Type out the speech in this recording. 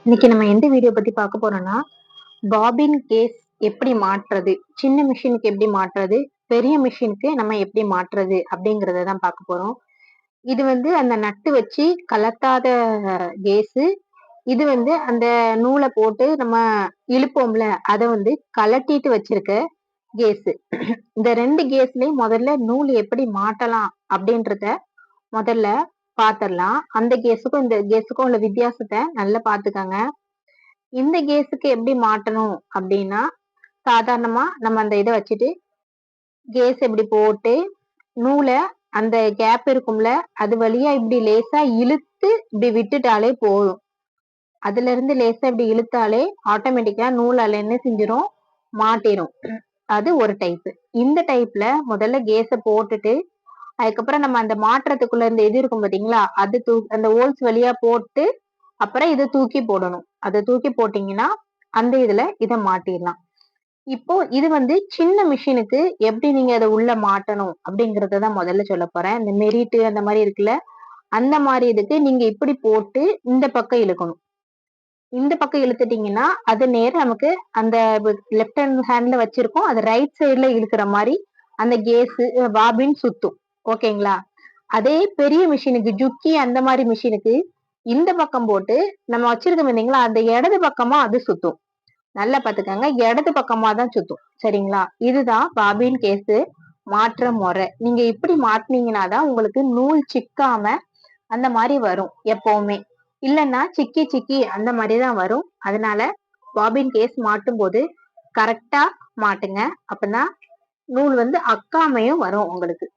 இன்னைக்கு நம்ம எந்த வீடியோ பத்தி பார்க்க போறோம்னா, பாபின் கேஸ் எப்படி மாற்றுறது, சின்ன மிஷினுக்கு எப்படி மாற்றுறது, பெரிய மிஷினுக்கு நம்ம எப்படி மாற்றுறது அப்படிங்கறத தான் பார்க்க போறோம். இது அந்த நட்டு வச்சு கலத்தாத கேஸு. இது அந்த நூலை போட்டு நம்ம இழுப்போம்ல, அதை கலட்டிட்டு வச்சிருக்க கேஸு. இந்த 2 கேஸ்லயும் முதல்ல நூல் எப்படி மாட்டலாம் அப்படின்றத முதல்ல பாத்திரலாம். அந்த கேஸுக்கும் இந்த கேஸுக்கும் உள்ள வித்தியாசத்தை நல்லா பாத்துக்கங்க. இந்த கேஸுக்கு எப்படி மாட்டணும் அப்படின்னா, சாதாரணமா நம்ம அந்த இதை வச்சுட்டு கேஸ் இப்படி போட்டு நூலை அந்த கேப் இருக்கும்ல, அது வழியா இப்படி லேசா இழுத்து இப்படி விட்டுட்டாலே போதும். அதுல இருந்து லேசா இப்படி இழுத்தாலே ஆட்டோமேட்டிக்கா நூல் அதுல என்ன செஞ்சிரும், மாட்டிரும். அது ஒரு டைப். இந்த டைப்ல முதல்ல கேஸ போட்டுட்டு அதுக்கப்புறம் நம்ம அந்த மாற்றத்துக்குள்ள இந்த இது இருக்கும் பாத்தீங்களா, அது அந்த ஹோல்ஸ் வழியா போட்டு அப்புறம் இதை தூக்கி போடணும். அதை தூக்கி போட்டீங்கன்னா அந்த இதுல இதை மாட்டிடலாம். இப்போ இது சின்ன மிஷினுக்கு எப்படி நீங்க அதை உள்ள மாட்டணும் அப்படிங்கறதான் முதல்ல சொல்ல போறேன். இந்த மெரிட்டு அந்த மாதிரி இருக்குல்ல, அந்த மாதிரி இதுக்கு நீங்க இப்படி போட்டு இந்த பக்கம் இழுக்கணும். இந்த பக்கம் இழுத்துட்டீங்கன்னா அது நேரம் நமக்கு அந்த லெப்ட் ஹேண்ட்ல வச்சிருக்கோம், அது ரைட் சைட்ல இழுக்கிற மாதிரி அந்த கேஸ் பாபின் சுத்தும். ஓகேங்களா? அதே பெரிய மிஷினுக்கு ஜுக்கி அந்த மாதிரி மிஷினுக்கு இந்த பக்கம் போட்டு நம்ம வச்சிருக்கோம் பார்த்தீங்களா, அந்த இடது பக்கமா அது சுத்தும். நல்லா பாத்துக்கங்க, இடது பக்கமா தான் சுத்தும். சரிங்களா? இதுதான் பாபின் கேஸ் மாற்ற முறை. நீங்க இப்படி மாட்டினீங்கன்னா தான் உங்களுக்கு நூல் சிக்காம அந்த மாதிரி வரும். எப்பவுமே இல்லைன்னா சிக்கி சிக்கி அந்த மாதிரிதான் வரும். அதனால பாபின் கேஸ் மாட்டும் போது கரெக்டா மாட்டுங்க. அப்பதான் நூல் அக்காமையும் வரும் உங்களுக்கு.